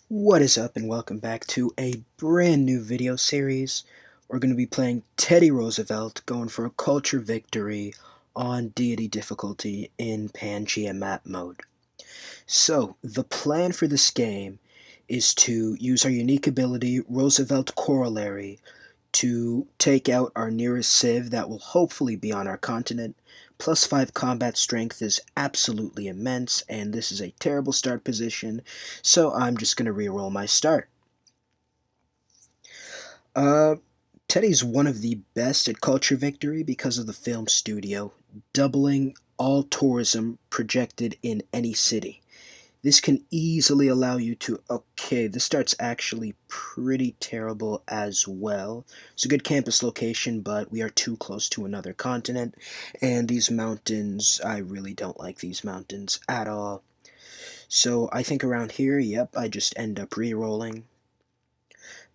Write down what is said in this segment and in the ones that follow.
What is up, and welcome back to a brand new video series. We're going to be playing Teddy Roosevelt, going for a culture victory on Deity difficulty in Pangea map mode. So, the plan for this game is to use our unique ability, Roosevelt Corollary, to take out our nearest civ that will hopefully be on our continent. Plus 5 combat strength is absolutely immense, and this is a terrible start position, so I'm just going to reroll my start. Uh, Teddy's one of the best at culture victory because of the film studio, doubling all tourism projected in any city. This can easily allow you to... Okay, this start's actually pretty terrible as well. It's a good campus location, but we are too close to another continent, and these mountains, I really don't like these mountains at all. So I think around here, yep, I just end up re-rolling.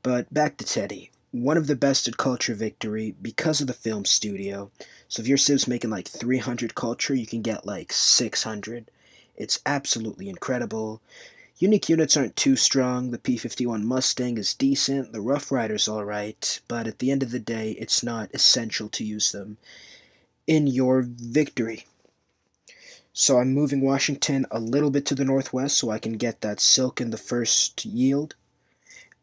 But back to Teddy. One of the best at culture victory because of the film studio. So if your civ's making like 300 culture, you can get like 600. It's absolutely incredible. Unique units aren't too strong. The P-51 Mustang is decent. The Rough Rider's alright. But at the end of the day, it's not essential to use them in your victory. So I'm moving Washington a little bit to the northwest so I can get that silk in the first yield.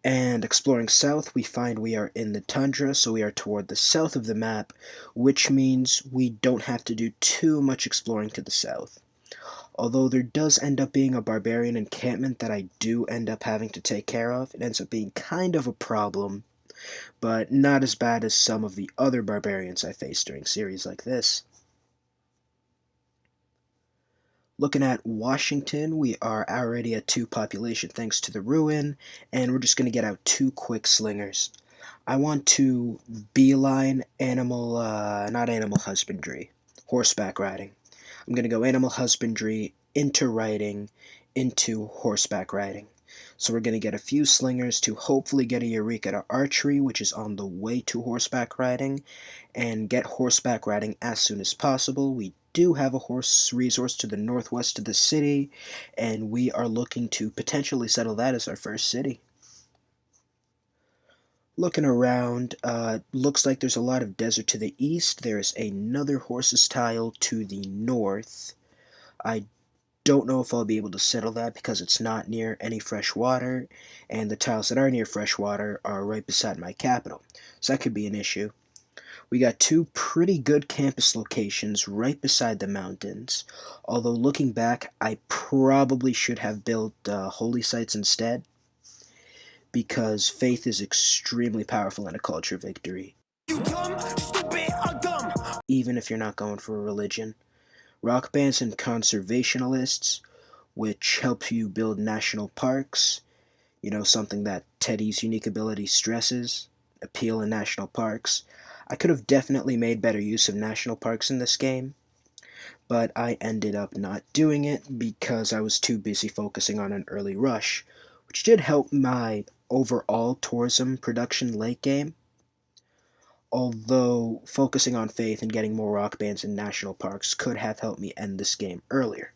And exploring south, we find we are in the tundra, so we are toward the south of the map, which means we don't have to do too much exploring to the south. Although there does end up being a barbarian encampment that I do end up having to take care of. It ends up being kind of a problem, but not as bad as some of the other barbarians I faced during series like this. Looking at Washington, we are already at 2 population thanks to the ruin, and we're just going to get out 2 quick slingers. I want to beeline not animal husbandry, horseback riding. I'm going to go animal husbandry into riding into horseback riding. So we're going to get a few slingers to hopefully get a Eureka to archery, which is on the way to horseback riding, and get horseback riding as soon as possible. We do have a horse resource to the northwest of the city, and we are looking to potentially settle that as our first city. Looking around, looks like there's a lot of desert to the east. There's another horse's tile to the north. I don't know if I'll be able to settle that because it's not near any fresh water, and the tiles that are near fresh water are right beside my capital, so that could be an issue. We got 2 pretty good campus locations right beside the mountains, although looking back, I probably should have built holy sites instead, because faith is extremely powerful in a culture victory, You dumb, stupid, or dumb. even if you're not going for a religion. Rock bands and conservationists, which help you build national parks, something that Teddy's unique ability stresses, appeal in national parks. I could have definitely made better use of national parks in this game, but I ended up not doing it because I was too busy focusing on an early rush, which did help my overall tourism production late game, although focusing on faith and getting more rock bands in national parks could have helped me end this game earlier.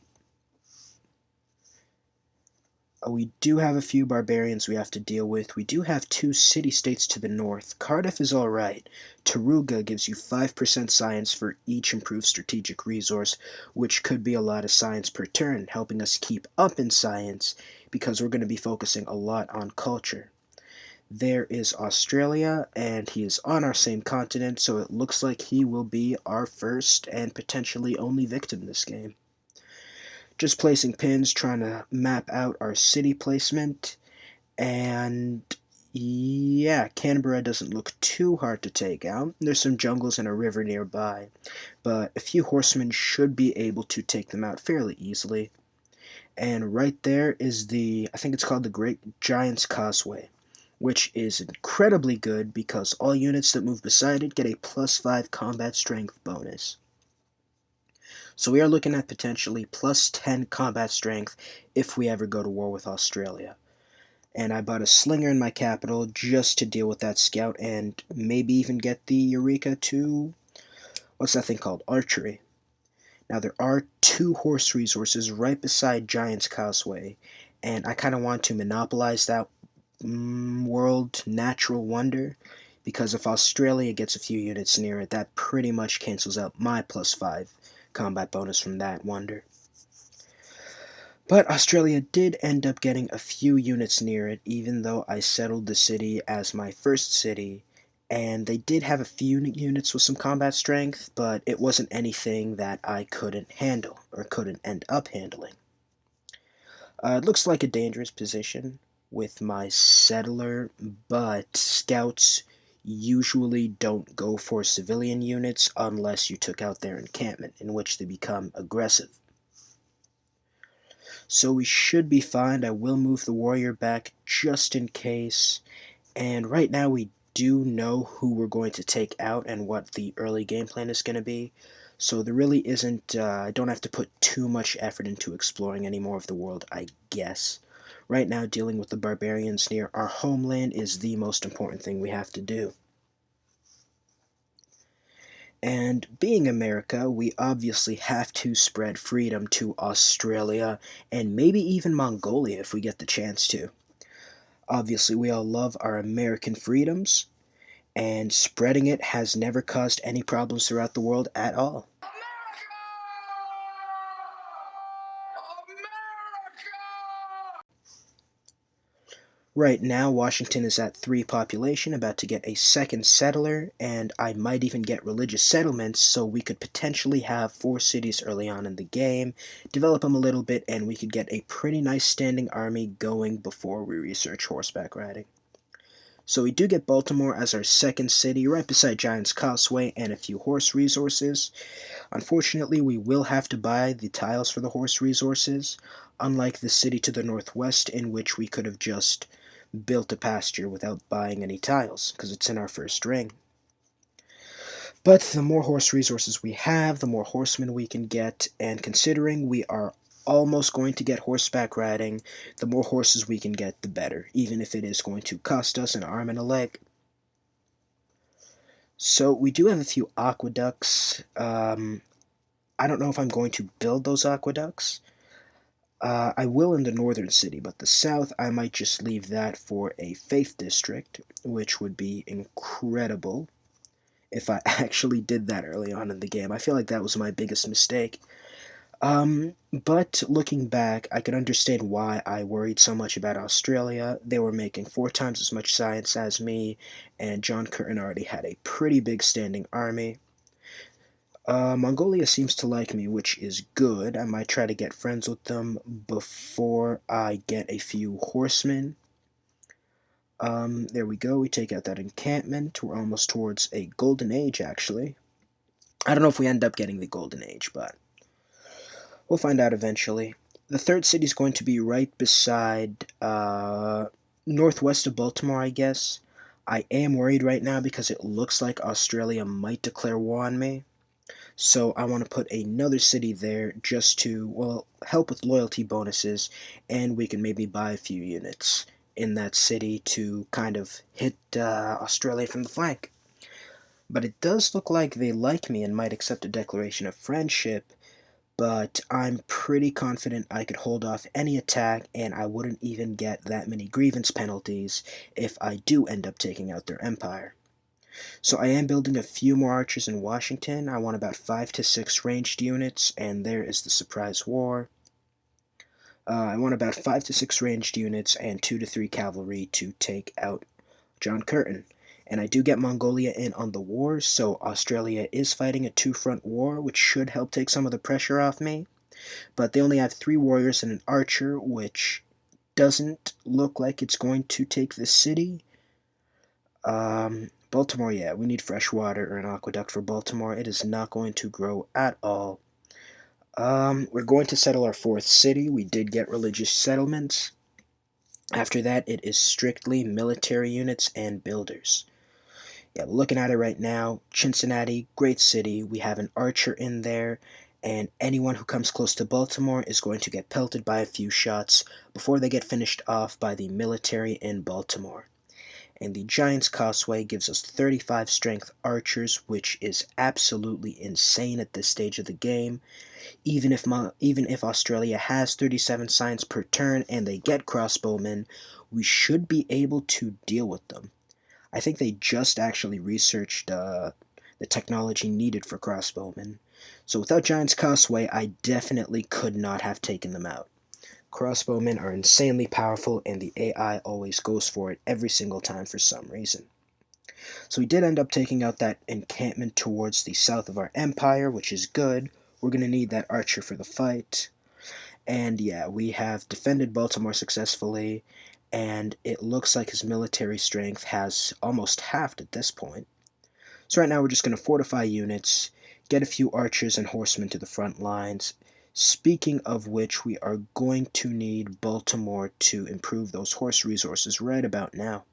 We do have a few barbarians we have to deal with. We do have 2 city-states to the north. Cardiff is alright. Taruga gives you 5% science for each improved strategic resource, which could be a lot of science per turn, helping us keep up in science because we're going to be focusing a lot on culture. There is Australia, and he is on our same continent, so it looks like he will be our first and potentially only victim this game. Just placing pins, trying to map out our city placement, and yeah, Canberra doesn't look too hard to take out. There's some jungles and a river nearby, but a few horsemen should be able to take them out fairly easily. And right there is I think it's called the Great Giant's Causeway, which is incredibly good because all units that move beside it get a +5 combat strength bonus. So we are looking at potentially +10 combat strength if we ever go to war with Australia. And I bought a slinger in my capital just to deal with that scout and maybe even get the Eureka to, what's that thing called, archery. Now there are 2 horse resources right beside Giant's Causeway, and I kind of want to monopolize that world natural wonder, because if Australia gets a few units near it, that pretty much cancels out my +5 combat bonus from that wonder. But Australia did end up getting a few units near it, even though I settled the city as my first city, and they did have a few units with some combat strength, but it wasn't anything that I couldn't handle, or couldn't end up handling. It looks like a dangerous position with my settler, but scouts usually don't go for civilian units unless you took out their encampment, in which they become aggressive. So we should be fine. I will move the warrior back just in case. And right now we do know who we're going to take out and what the early game plan is going to be. So there really isn't, I don't have to put too much effort into exploring any more of the world, I guess. Right now, dealing with the barbarians near our homeland is the most important thing we have to do. And being America, we obviously have to spread freedom to Australia and maybe even Mongolia if we get the chance to. Obviously, we all love our American freedoms, and spreading it has never caused any problems throughout the world at all. Right now, Washington is at 3 population, about to get a second settler, and I might even get religious settlements, so we could potentially have 4 cities early on in the game, develop them a little bit, and we could get a pretty nice standing army going before we research horseback riding. So we do get Baltimore as our second city, right beside Giant's Causeway and a few horse resources. Unfortunately, we will have to buy the tiles for the horse resources, unlike the city to the northwest, in which we could have just built a pasture without buying any tiles, because it's in our first ring. But the more horse resources we have, the more horsemen we can get, and considering we are almost going to get horseback riding, the more horses we can get, the better, even if it is going to cost us an arm and a leg. So we do have a few aqueducts. I don't know if I'm going to build those aqueducts. I will in the northern city, but the south, I might just leave that for a faith district, which would be incredible if I actually did that early on in the game. I feel like that was my biggest mistake. But looking back, I can understand why I worried so much about Australia. They were making 4 times as much science as me, and John Curtin already had a pretty big standing army. Mongolia seems to like me, which is good. I might try to get friends with them before I get a few horsemen. There we go. We take out that encampment. We're almost towards a golden age, actually. I don't know if we end up getting the golden age, but we'll find out eventually. The third city is going to be right beside, northwest of Baltimore, I guess. I am worried right now because it looks like Australia might declare war on me. So I want to put another city there just to, well, help with loyalty bonuses, and we can maybe buy a few units in that city to kind of hit Australia from the flank. But it does look like they like me and might accept a declaration of friendship, but I'm pretty confident I could hold off any attack, and I wouldn't even get that many grievance penalties if I do end up taking out their empire. So I am building a few more archers in Washington. I want about 5 to 6 ranged units, and there is the surprise war. I want about 5 to 6 ranged units and 2 to 3 cavalry to take out John Curtin. And I do get Mongolia in on the war, so Australia is fighting a 2-front war, which should help take some of the pressure off me. But they only have 3 warriors and an archer, which doesn't look like it's going to take the city. Baltimore, yeah, we need fresh water or an aqueduct for Baltimore. It is not going to grow at all. We're going to settle our 4th city. We did get religious settlements. After that, it is strictly military units and builders. Yeah, we're looking at it right now. Cincinnati, great city. We have an archer in there, and anyone who comes close to Baltimore is going to get pelted by a few shots before they get finished off by the military in Baltimore. And the Giant's Causeway gives us 35 strength archers, which is absolutely insane at this stage of the game. Even if Australia has 37 science per turn and they get crossbowmen, we should be able to deal with them. I think they just actually researched the technology needed for crossbowmen. So without Giant's Causeway, I definitely could not have taken them out. Crossbowmen are insanely powerful, and the AI always goes for it every single time for some reason. So we did end up taking out that encampment towards the south of our empire, which is good. We're going to need that archer for the fight. And yeah, we have defended Baltimore successfully, and it looks like his military strength has almost halved at this point. So right now we're just going to fortify units, get a few archers and horsemen to the front lines. Speaking of which, we are going to need Baltimore to improve those horse resources right about now.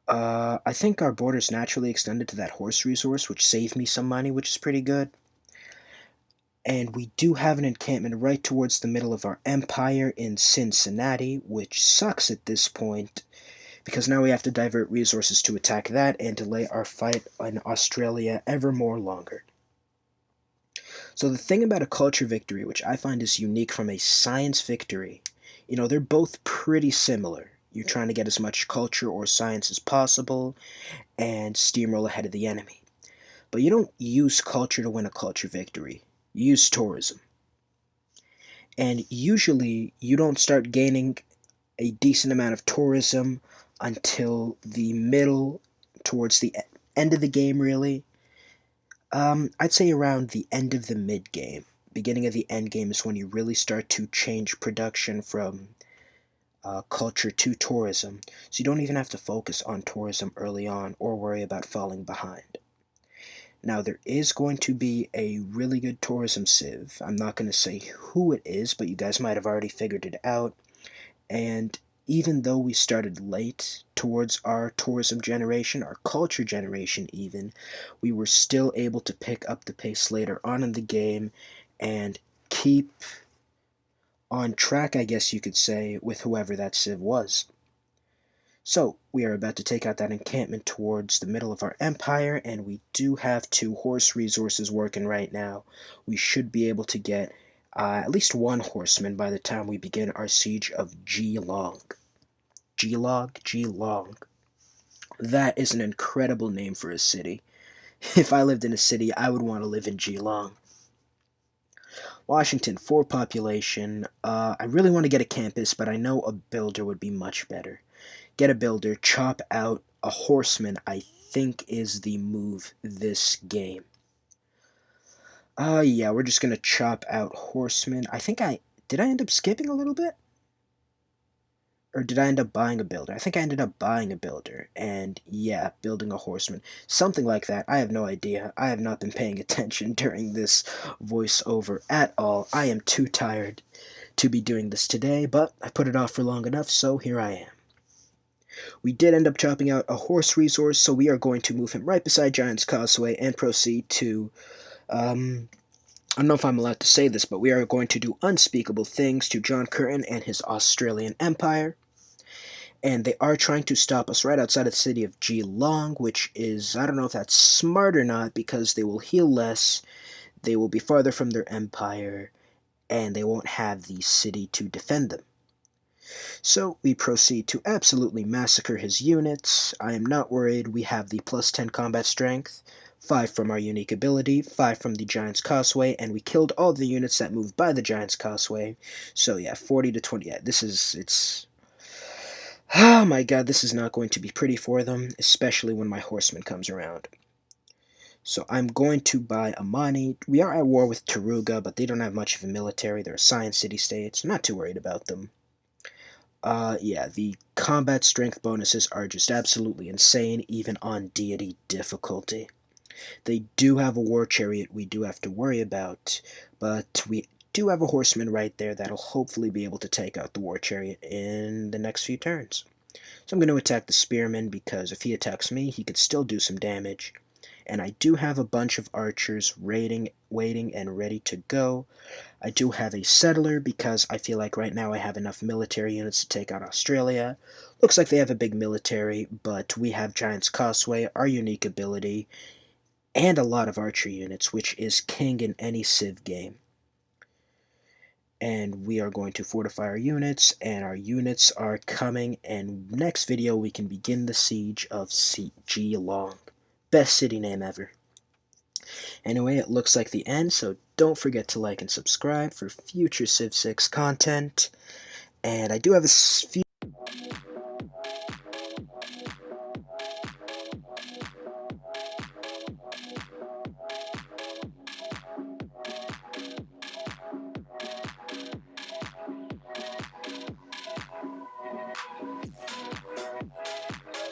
I think our borders naturally extended to that horse resource, which saved me some money, which is pretty good. And we do have an encampment right towards the middle of our empire in Cincinnati, which sucks at this point, because now we have to divert resources to attack that and delay our fight in Australia ever more longer. So the thing about a culture victory, which I find is unique from a science victory, they're both pretty similar. You're trying to get as much culture or science as possible and steamroll ahead of the enemy. But you don't use culture to win a culture victory. You use tourism. And usually you don't start gaining a decent amount of tourism until the middle, towards the end of the game, really. I'd say around the end of the mid game. Beginning of the end game is when you really start to change production from culture to tourism. So you don't even have to focus on tourism early on or worry about falling behind. Now, there is going to be a really good tourism civ. I'm not going to say who it is, but you guys might have already figured it out. And even though we started late towards our tourism generation, our culture generation even, we were still able to pick up the pace later on in the game and keep on track, I guess you could say, with whoever that civ was. So, we are about to take out that encampment towards the middle of our empire, and we do have 2 horse resources working right now. We should be able to get at least 1 horseman by the time we begin our siege of Geelong. Geelong. That is an incredible name for a city. If I lived in a city, I would want to live in Geelong. Washington, 4 population. I really want to get a campus, but I know a builder would be much better. Get a builder, chop out a horseman, I think is the move this game. Yeah, we're just gonna chop out horsemen. Did I end up skipping a little bit? Or did I end up buying a builder? I think I ended up buying a builder, and yeah, building a horseman. Something like that. I have no idea. I have not been paying attention during this voiceover at all. I am too tired to be doing this today, but I put it off for long enough, so here I am. We did end up chopping out a horse resource, so we are going to move him right beside Giant's Causeway and proceed to, I don't know if I'm allowed to say this, but we are going to do unspeakable things to John Curtin and his Australian Empire. And they are trying to stop us right outside of the city of Geelong, which is, I don't know if that's smart or not, because they will heal less, they will be farther from their empire, and they won't have the city to defend them. So we proceed to absolutely massacre his units. I am not worried. We have the plus 10 combat strength, 5 from our unique ability, 5 from the Giant's Causeway, and we killed all the units that moved by the Giant's Causeway. So yeah, 40 to 20. Yeah, it's... Oh my god, this is not going to be pretty for them, especially when my horseman comes around. So I'm going to buy Amani. We are at war with Taruga, but they don't have much of a military. They're a science city-state, so I'm not too worried about them. Yeah, the combat strength bonuses are just absolutely insane, even on Deity difficulty. They do have a war chariot we do have to worry about, but we do have a horseman right there that'll hopefully be able to take out the war chariot in the next few turns. So I'm going to attack the spearman, because if he attacks me, he could still do some damage. And I do have a bunch of archers waiting and ready to go. I do have a settler because I feel like right now I have enough military units to take out Australia. Looks like they have a big military, but we have Giant's Causeway, our unique ability, and a lot of archery units, which is king in any Civ game. And we are going to fortify our units, and our units are coming, and next video we can begin the siege of Geelong. Best city name ever. Anyway, it looks like the end, so don't forget to like and subscribe for future Civ 6 content. And I do have a few